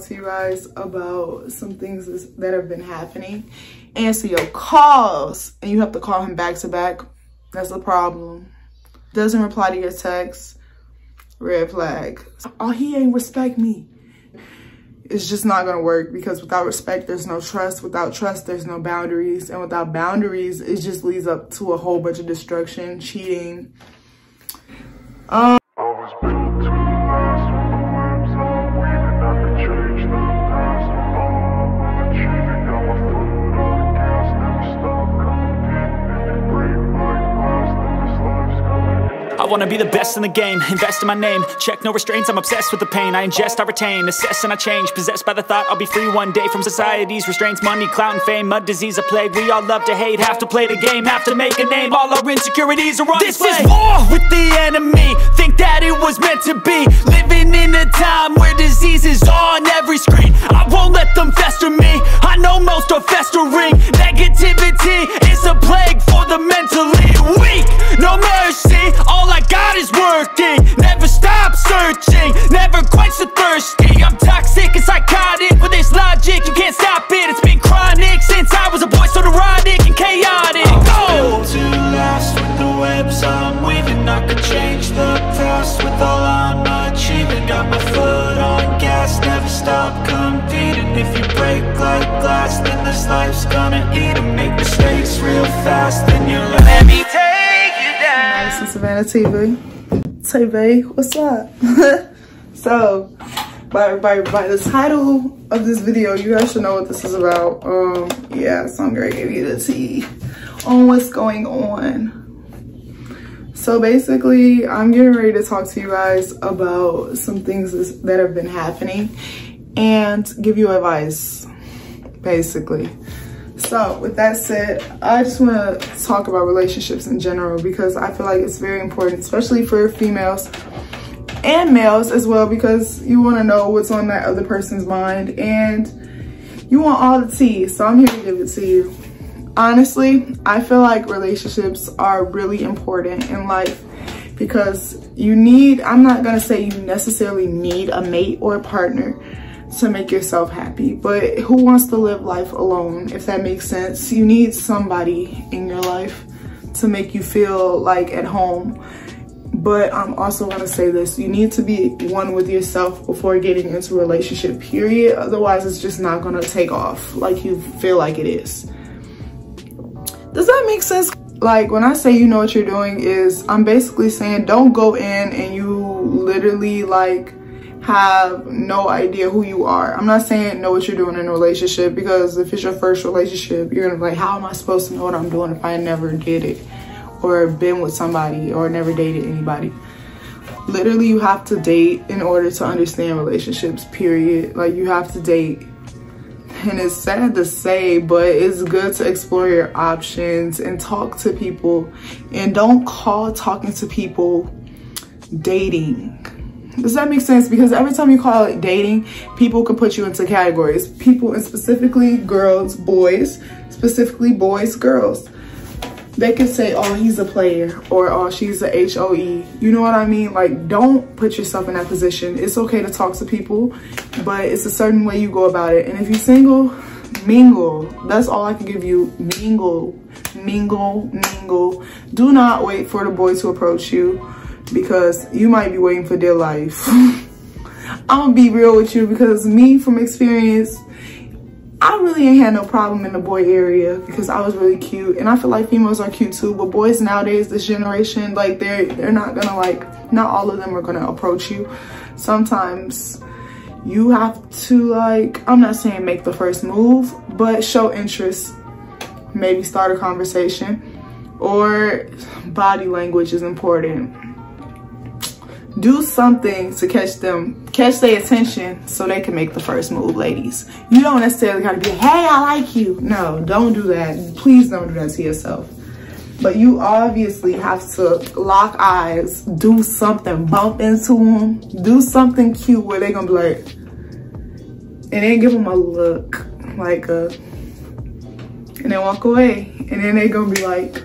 To you guys about some things that have been happening. Answer your calls and you have to call him back to back. That's the problem. Doesn't reply to your text. Red flag. Oh, he ain't respect me. It's just not gonna work, because without respect there's no trust. Without trust there's no boundaries, and without boundaries it just leads up to a whole bunch of destruction, cheating. I wanna be the best in the game, invest in my name, check no restraints, I'm obsessed with the pain. I ingest, I retain, assess and I change, possessed by the thought I'll be free one day from society's restraints. Money, clout and fame, mud, disease, a plague. We all love to hate, have to play the game, have to make a name. All our insecurities are on display. This is war with the enemy, think that it was meant to be. Living in a time where disease is on every screen. I won't let them fester me, I know most are festering. Negativity is a plague for the mentally weak. No mercy, all I got is working. Never stop searching, never quite so thirsty. I'm toxic and psychotic with this logic, you can't stop it. It's been chronic since I was a boy, so neurotic and chaotic. I'm built to last with the webs I'm weaving. I could change the past with all I'm achieving. Got my foot on gas, never stop competing. If you break like glass, then this life's gonna eat 'em. Make mistakes real fast, then you learn. Let me take you down. Madison, Savannah TV, what's up? So, by the title of this video, you guys should know what this is about. Yeah, so I'm gonna give you the tea on what's going on. So basically, I'm getting ready to talk to you guys about some things that have been happening and give you advice, basically. So with that said, I just want to talk about relationships in general, because I feel like it's very important, especially for females and males as well, because you want to know what's on that other person's mind and you want all the tea. So I'm here to give it to you. Honestly, I feel like relationships are really important in life, because I'm not going to say you necessarily need a mate or a partner to make yourself happy, but who wants to live life alone, if that makes sense? You need somebody in your life to make you feel like at home. But I'm also gonna say this, you need to be one with yourself before getting into a relationship, period. Otherwise it's just not gonna take off like you feel like it is. Does that make sense? Like, when I say you know what you're doing, is I'm basically saying don't go in and you literally like have no idea who you are. I'm not saying know what you're doing in a relationship, because if it's your first relationship, you're gonna be like, how am I supposed to know what I'm doing if I never did it or been with somebody or never dated anybody? Literally, you have to date in order to understand relationships, period. Like, you have to date. And it's sad to say, but it's good to explore your options and talk to people, and don't call talking to people dating. Does that make sense? Because every time you call it dating, people can put you into categories. People, and specifically girls, boys, specifically boys, girls. They can say, oh, he's a player, or oh, she's a HOE. You know what I mean? Like, don't put yourself in that position. It's okay to talk to people, but it's a certain way you go about it. And if you're single, mingle. That's all I can give you. Mingle, mingle, mingle. Do not wait for the boy to approach you, because you might be waiting for their life. I'm gonna be real with you, because me, from experience, I really ain't had no problem in the boy area, because I was really cute, and I feel like females are cute too. But boys nowadays, this generation, like they're not gonna, like, not all of them are gonna approach you. Sometimes you have to, like, I'm not saying make the first move, but show interest. Maybe start a conversation, or body language is important. Do something to catch their attention so they can make the first move, ladies. You don't necessarily gotta be, hey, I like you. No, don't do that. Please don't do that to yourself. But you obviously have to lock eyes, do something, bump into them, do something cute where they're gonna be like, and then give them a look, like and then walk away. And then they're gonna be like,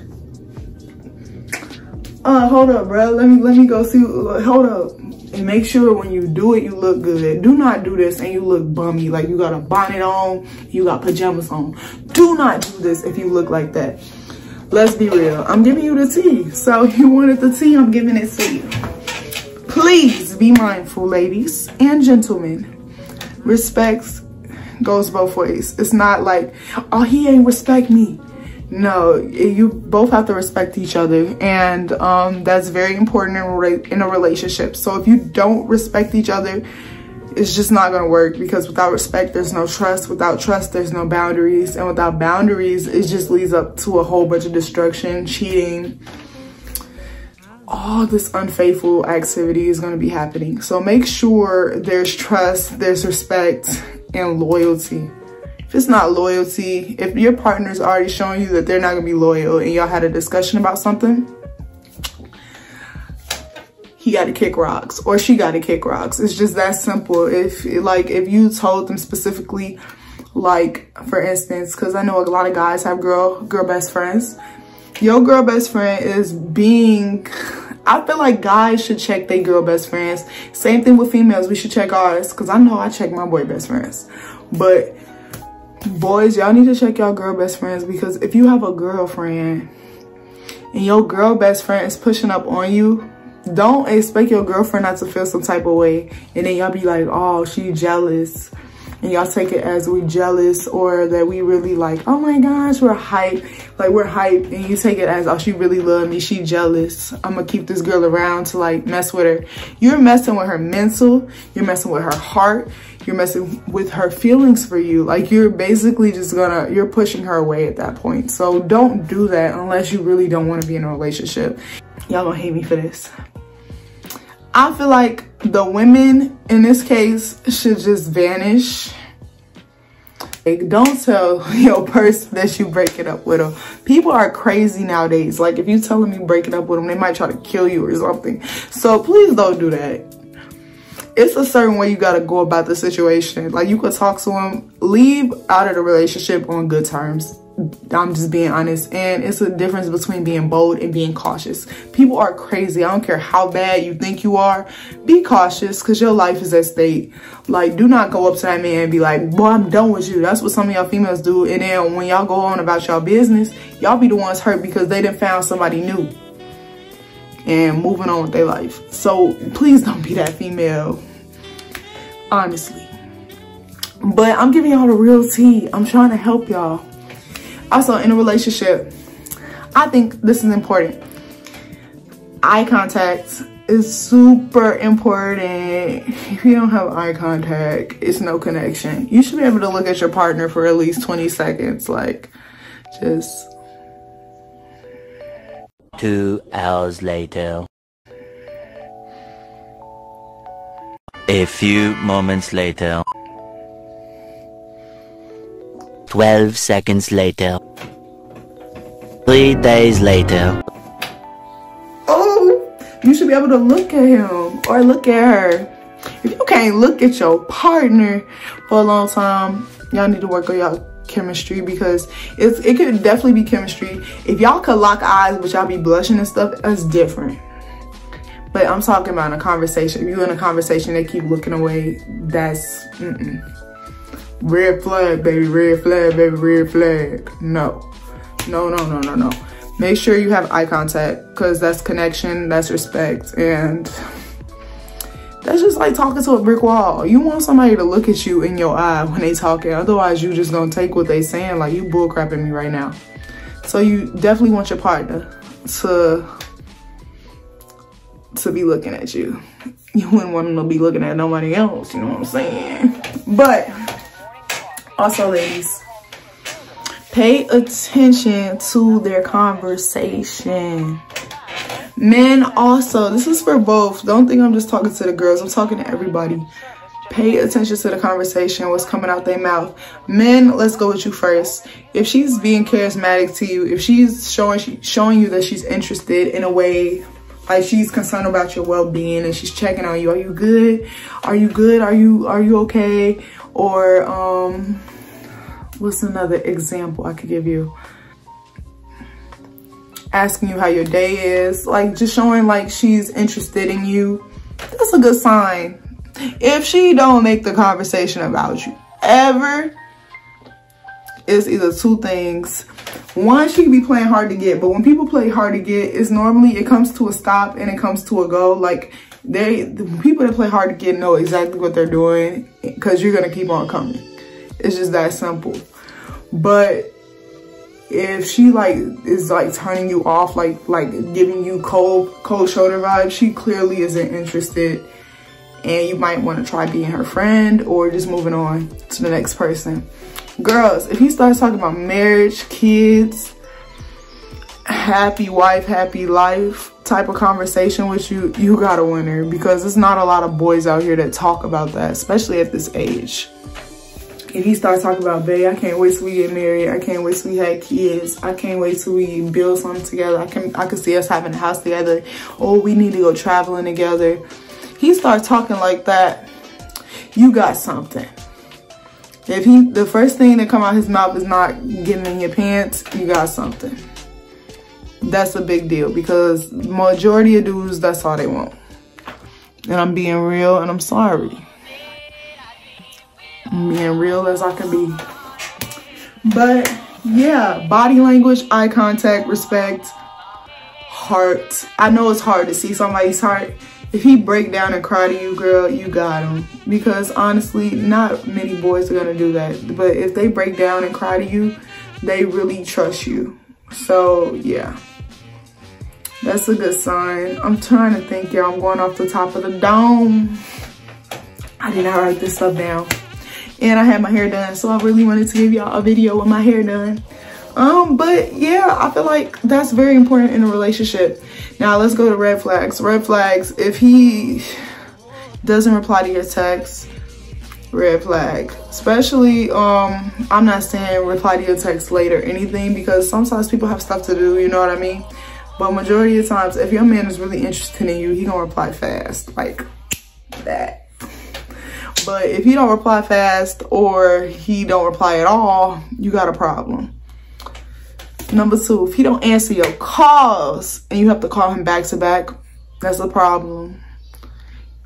hold up, bro. Let me go see. Hold up. And make sure when you do it, you look good. Do not do this and you look bummy, like you got a bonnet on, you got pajamas on. Do not do this if you look like that. Let's be real. I'm giving you the tea. So you wanted the tea, I'm giving it to you. Please be mindful, ladies and gentlemen. Respect goes both ways. It's not like, oh, he ain't respect me. No, you both have to respect each other, and that's very important in a relationship. So if you don't respect each other, it's just not gonna work, because without respect, there's no trust. Without trust, there's no boundaries. And without boundaries, it just leads up to a whole bunch of destruction, cheating. All this unfaithful activity is gonna be happening. So make sure there's trust, there's respect, and loyalty. If it's not loyalty, if your partner's already showing you that they're not gonna be loyal and y'all had a discussion about something, he got to kick rocks or she got to kick rocks. It's just that simple. If you told them specifically, like for instance, because I know a lot of guys have girl best friends. Your girl best friend is being, I feel like guys should check their girl best friends. Same thing with females, we should check ours, because I know I check my boy best friends. But boys, y'all need to check y'all girl best friends, because if you have a girlfriend and your girl best friend is pushing up on you, don't expect your girlfriend not to feel some type of way. And then y'all be like, oh, she jealous. And y'all take it as we jealous, or that we really like, oh my gosh, we're hyped. Like we're hyped, and you take it as, oh, she really love me, she jealous. I'm gonna keep this girl around to like mess with her. You're messing with her mental, you're messing with her heart, you're messing with her feelings for you. Like you're basically just you're pushing her away at that point. So don't do that unless you really don't want to be in a relationship. Y'all gonna hate me for this. I feel like the women in this case should just vanish. Like, don't tell your person that you breaking up with them. People are crazy nowadays. Like if you tell them you breaking up with them, they might try to kill you or something. So please don't do that. It's a certain way you gotta go about the situation. Like you could talk to them, leave out of the relationship on good terms. I'm just being honest. And it's a difference between being bold and being cautious. People are crazy. I don't care how bad you think you are. Be cautious, because your life is at stake. Like, do not go up to that man and be like, boy, I'm done with you. That's what some of y'all females do. And then when y'all go on about y'all business, y'all be the ones hurt because they done found somebody new and moving on with their life. So please don't be that female, honestly. But I'm giving y'all the real tea. I'm trying to help y'all. Also, in a relationship, I think this is important. Eye contact is super important. If you don't have eye contact, it's no connection. You should be able to look at your partner for at least 20 seconds. Like, just... 2 hours later. A few moments later. 12 seconds later. 3 days later. Oh, you should be able to look at him or look at her. If you can't look at your partner for a long time, y'all need to work on y'all chemistry, because it could definitely be chemistry. If y'all could lock eyes but y'all be blushing and stuff, that's different. But I'm talking about in a conversation. If you're in a conversation, they keep looking away, that's red flag, baby, red flag, baby, red flag. No. Make sure you have eye contact, because that's connection, that's respect, and that's just like talking to a brick wall. You want somebody to look at you in your eye when they talking, otherwise you just gonna take what they saying like you bullcrapping me right now. So you definitely want your partner to be looking at you. You wouldn't want them to be looking at nobody else, you know what I'm saying? But also, ladies, pay attention to their conversation. Men also, this is for both. Don't think I'm just talking to the girls. I'm talking to everybody. Pay attention to the conversation, what's coming out their mouth. Men, let's go with you first. If she's being charismatic to you, if she's showing you that she's interested in a way, like she's concerned about your well-being and she's checking on you. Are you good? Are you good? Are you okay? Or what's another example I could give you? Asking you how your day is, like just showing like she's interested in you That's a good sign. If she don't make the conversation about you ever, it's either two things. One, she can be playing hard to get, but when people play hard to get, it's normally, it comes to a stop and it comes to a go. Like, the people that play hard to get know exactly what they're doing, because you're gonna keep on coming. It's just that simple. But if she like is like turning you off, like giving you cold shoulder vibes, she clearly isn't interested, and you might want to try being her friend or just moving on to the next person. Girls, if he starts talking about marriage, kids, happy wife, happy life type of conversation with you, you got a winner, because there's not a lot of boys out here that talk about that, especially at this age. If he starts talking about, babe, I can't wait till we get married, I can't wait till we have kids, I can't wait till we build something together, I can see us having a house together, or we need to go traveling together. He starts talking like that, you got something. If the first thing that come out his mouth is not getting in your pants, you got something. That's a big deal, because majority of dudes, that's all they want. And I'm being real, and I'm sorry. I'm being real as I can be. But yeah, body language, eye contact, respect, heart. I know it's hard to see somebody's heart. If he break down and cry to you, girl, you got him. Because honestly, not many boys are gonna do that. But if they break down and cry to you, they really trust you. So yeah, that's a good sign. I'm trying to think, y'all. I'm going off the top of the dome. I did not write this stuff down. And I had my hair done, so I really wanted to give y'all a video with my hair done. But yeah, I feel like that's very important in a relationship. Now let's go to red flags. Red flags, if he doesn't reply to your text, red flag. Especially, I'm not saying reply to your text late or anything, because sometimes people have stuff to do, you know what I mean? But majority of times, if your man is really interested in you, he gonna reply fast, like that. But if he don't reply fast, or he don't reply at all, you got a problem. Number two, if he don't answer your calls and you have to call him back to back, that's a problem.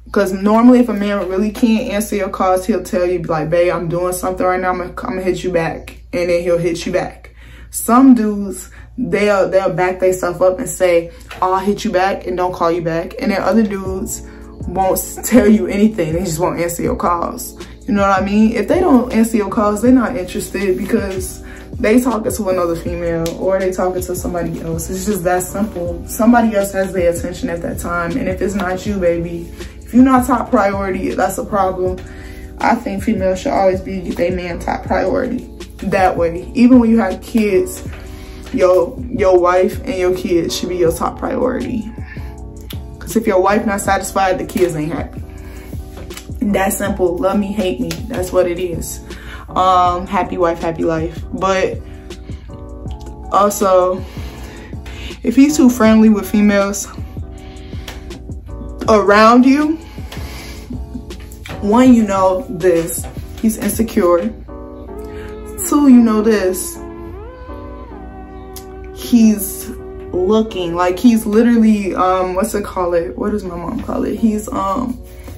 Because normally if a man really can't answer your calls, he'll tell you, like, babe, I'm doing something right now, I'm gonna hit you back. And then he'll hit you back. Some dudes, they'll back themselves up and say, oh, I'll hit you back, and don't call you back. And then other dudes won't tell you anything, they just won't answer your calls. You know what I mean? If they don't answer your calls, they're not interested, because they talking to another female, or they talking to somebody else. It's just that simple. Somebody else has their attention at that time. And if it's not you, baby, if you're not top priority, that's a problem. I think females should always be their man top priority. That way, even when you have kids, your wife and your kids should be your top priority. Because if your wife not satisfied, the kids ain't happy. That simple. Love me, hate me. That's what it is. Happy wife, happy life. But also, if he's too friendly with females around you, one, you know this, he's insecure. Two, you know this, he's looking like he's literally what does my mom call it? He's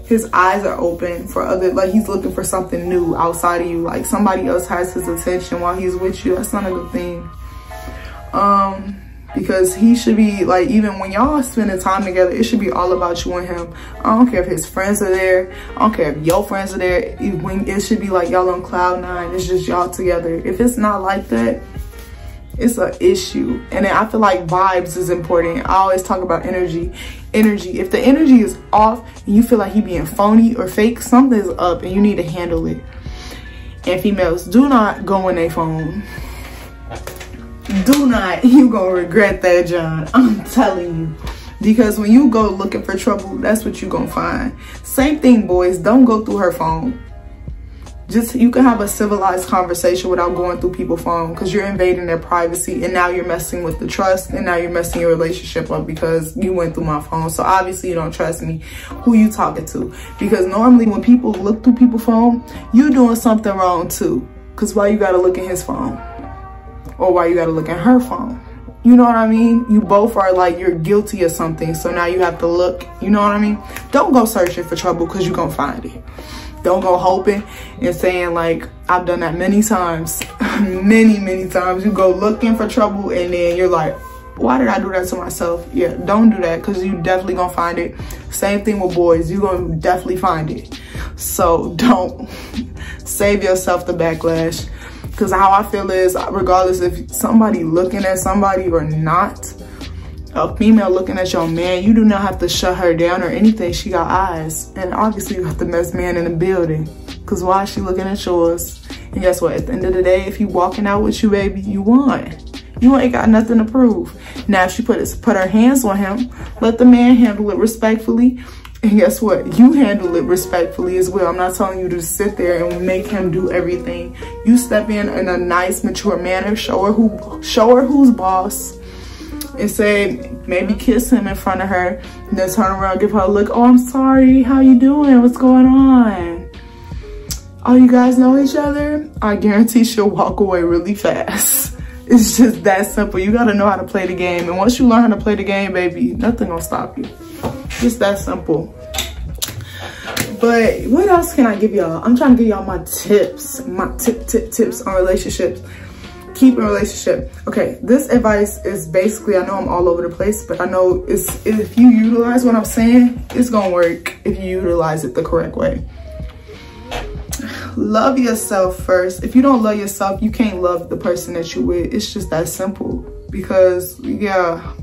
his eyes are open for other, like he's looking for something new outside of you, like somebody else has his attention while he's with you. That's not a good thing. Because he should be like, even when y'all spending time together, it should be all about you and him. I don't care if his friends are there, I don't care if your friends are there. It should be like y'all on cloud nine. It's just y'all together. If it's not like that, it's an issue. And then I feel like vibes is important. I always talk about energy. If the energy is off and you feel like he being phony or fake, something's up and you need to handle it. And females, do not go in their phone. Do not. You gonna regret that, John. I'm telling you. Because when you go looking for trouble, that's what you gonna find. Same thing, boys. Don't go through her phone. Just, you can have a civilized conversation without going through people's phone, because you're invading their privacy, and now you're messing with the trust, and now you're messing your relationship up because you went through my phone. So obviously you don't trust me. Who you talking to? Because normally when people look through people's phone, you doing something wrong too. Because why you gotta look at his phone? Or why you gotta look at her phone? You know what I mean? You both are like, you're guilty of something. So now you have to look, you know what I mean? Don't go searching for trouble because you're going to find it. Don't go hoping and saying like, I've done that many times, many times. You go looking for trouble and then you're like, why did I do that to myself? Yeah, don't do that because you definitely gonna find it. Same thing with boys, you gonna definitely find it. So don't save yourself the backlash. Because how I feel is, regardless if somebody looking at somebody or not, a female looking at your man, you do not have to shut her down or anything. She got eyes. And obviously you got the best man in the building. Because why is she looking at yours? And guess what? At the end of the day, if he walking out with you, baby, you won. You ain't got nothing to prove. Now, if she put her hands on him, let the man handle it respectfully. And guess what? You handle it respectfully as well. I'm not telling you to sit there and make him do everything. You step in a nice, mature manner. Show her who's boss. And say, maybe kiss him in front of her. And then turn around, give her a look. Oh, I'm sorry. How you doing? What's going on? Oh, you guys know each other? I guarantee she'll walk away really fast. It's just that simple. You gotta know how to play the game. And once you learn how to play the game, baby, nothing gonna stop you. Just that simple. But what else can I give y'all? I'm trying to give y'all my tips. My tips on relationships. Keep a relationship. Okay, this advice is basically, I know I'm all over the place, but I know if you utilize what I'm saying, it's gonna work if you utilize it the correct way. Love yourself first. If you don't love yourself, you can't love the person that you're with. It's just that simple. Because, yeah,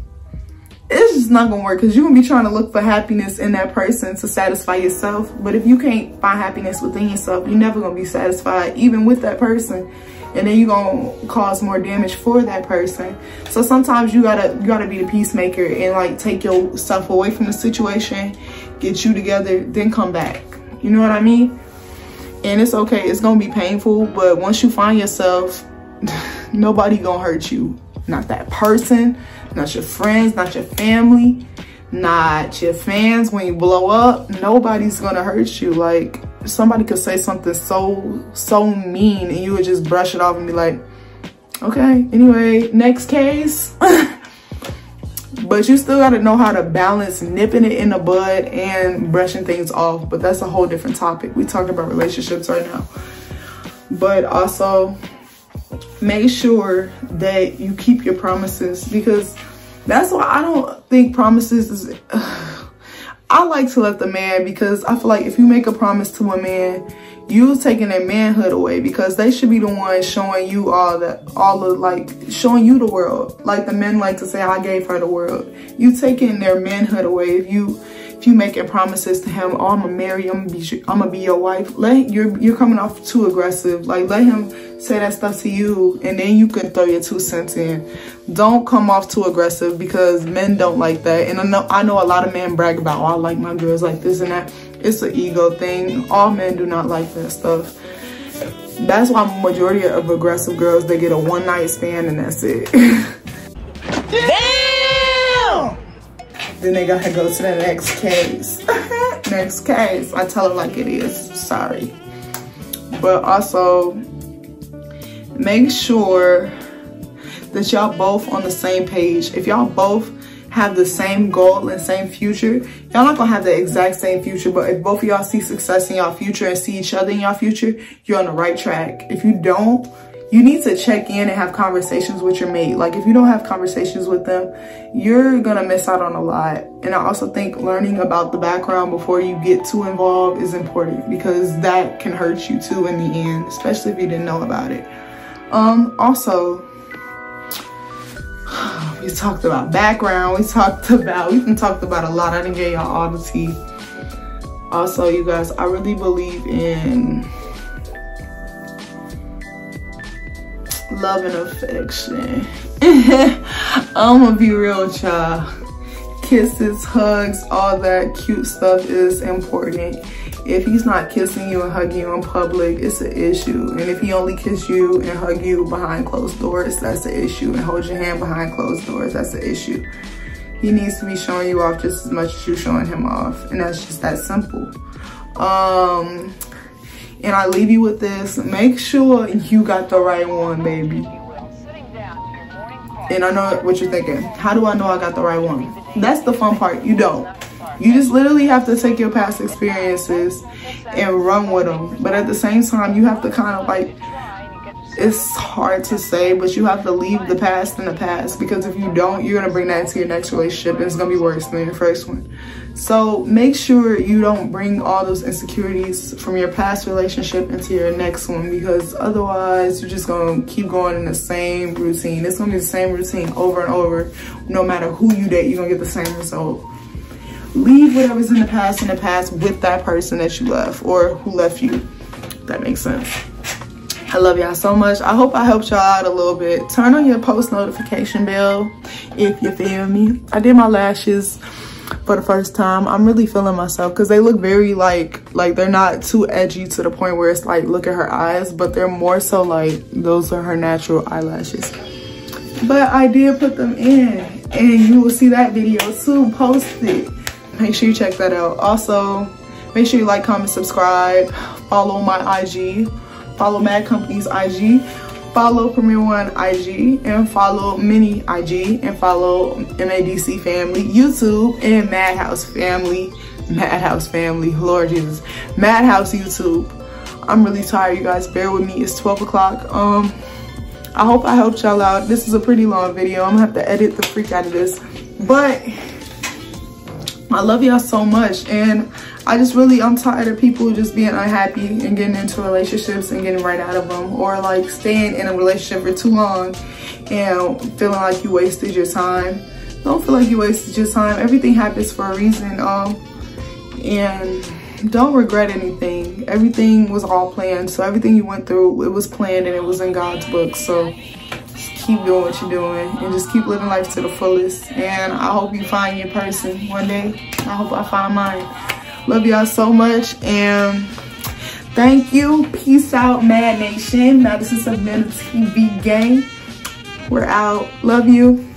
it's just not gonna work because you're gonna be trying to look for happiness in that person to satisfy yourself. But if you can't find happiness within yourself, you're never gonna be satisfied even with that person. And then you're gonna cause more damage for that person. So sometimes you gotta be the peacemaker and like take yourself away from the situation, get you together, then come back. You know what I mean? And it's okay, it's gonna be painful, but once you find yourself, nobody gonna hurt you. Not that person, not your friends, not your family, not your fans. When you blow up, nobody's gonna hurt you. Like, somebody could say something so mean and you would just brush it off and be like, okay, anyway, next case. But you still gotta know how to balance nipping it in the bud and brushing things off. But that's a whole different topic. We talking about relationships right now. But also, make sure that you keep your promises, because that's why I don't think promises is... I like to let the man, because I feel like if you make a promise to a man, you taking their manhood away, because they should be the ones showing you showing you the world. Like the men like to say, I gave her the world. You taking their manhood away if you making promises to him. Oh, I'm gonna marry you, I'm gonna be your wife. You're coming off too aggressive. Like, let him say that stuff to you, and then you can throw your 2 cents in. Don't come off too aggressive, because men don't like that. And I know a lot of men brag about, oh, I like my girls like this and that. It's an ego thing. All men do not like that stuff. That's why majority of aggressive girls, they get a one-night stand and that's it. Damn! Then they gotta go to the next case. Next case. I tell her like it is. Sorry. But also, make sure that y'all both on the same page. If y'all both have the same goal and same future, y'all not gonna have the exact same future, but if both of y'all see success in y'all future and see each other in y'all future, you're on the right track. If you don't, you need to check in and have conversations with your mate. Like, if you don't have conversations with them, you're gonna miss out on a lot. And I also think learning about the background before you get too involved is important, because that can hurt you too in the end, especially if you didn't know about it. Also, we talked about background, we talked about a lot. I didn't get y'all all the tea. Also, you guys, I really believe in love and affection. I'm gonna be real with y'all. Kisses, hugs, all that cute stuff is important. If he's not kissing you and hugging you in public, it's an issue. And if he only kiss you and hug you behind closed doors, that's an issue. And hold your hand behind closed doors, that's an issue. He needs to be showing you off just as much as you're showing him off. And that's just that simple. And I leave you with this. Make sure you got the right one, baby. And I know what you're thinking. How do I know I got the right one? That's the fun part. You don't. You just literally have to take your past experiences and run with them. But at the same time, you have to kind of like, it's hard to say, but you have to leave the past in the past, because if you don't, you're gonna bring that into your next relationship and it's gonna be worse than your first one. So make sure you don't bring all those insecurities from your past relationship into your next one, because otherwise you're just gonna keep going in the same routine. It's gonna be the same routine over and over. No matter who you date, you're gonna get the same result. Leave whatever's in the past with that person that you left or who left you. If that makes sense. I love y'all so much. I hope I helped y'all out a little bit. Turn on your post notification bell if you feel me. I did my lashes for the first time. I'm really feeling myself because they look very like they're not too edgy to the point where it's like, look at her eyes, but they're more so like those are her natural eyelashes. But I did put them in, and you will see that video too posted. Make sure you check that out. Also, make sure you like, comment, subscribe, follow my IG, follow Mad Company's IG, follow Premier One IG, and follow Mini IG, and follow MADC Family YouTube, and Madhouse Family, Lord Jesus, Madhouse YouTube. I'm really tired, you guys, bear with me. It's 12 o'clock. I hope I helped y'all out. This is a pretty long video. I'm gonna have to edit the freak out of this, but I love y'all so much, and I'm tired of people just being unhappy and getting into relationships and getting right out of them, or like staying in a relationship for too long and feeling like you wasted your time. Don't feel like you wasted your time. Everything happens for a reason, and don't regret anything. Everything was all planned, so everything you went through, it was planned and it was in God's book. So keep doing what you're doing and just keep living life to the fullest. And I hope you find your person one day. I hope I find mine. Love y'all so much, and thank you. Peace out, Mad Nation. Madison, Savannah TV gang. We're out. Love you.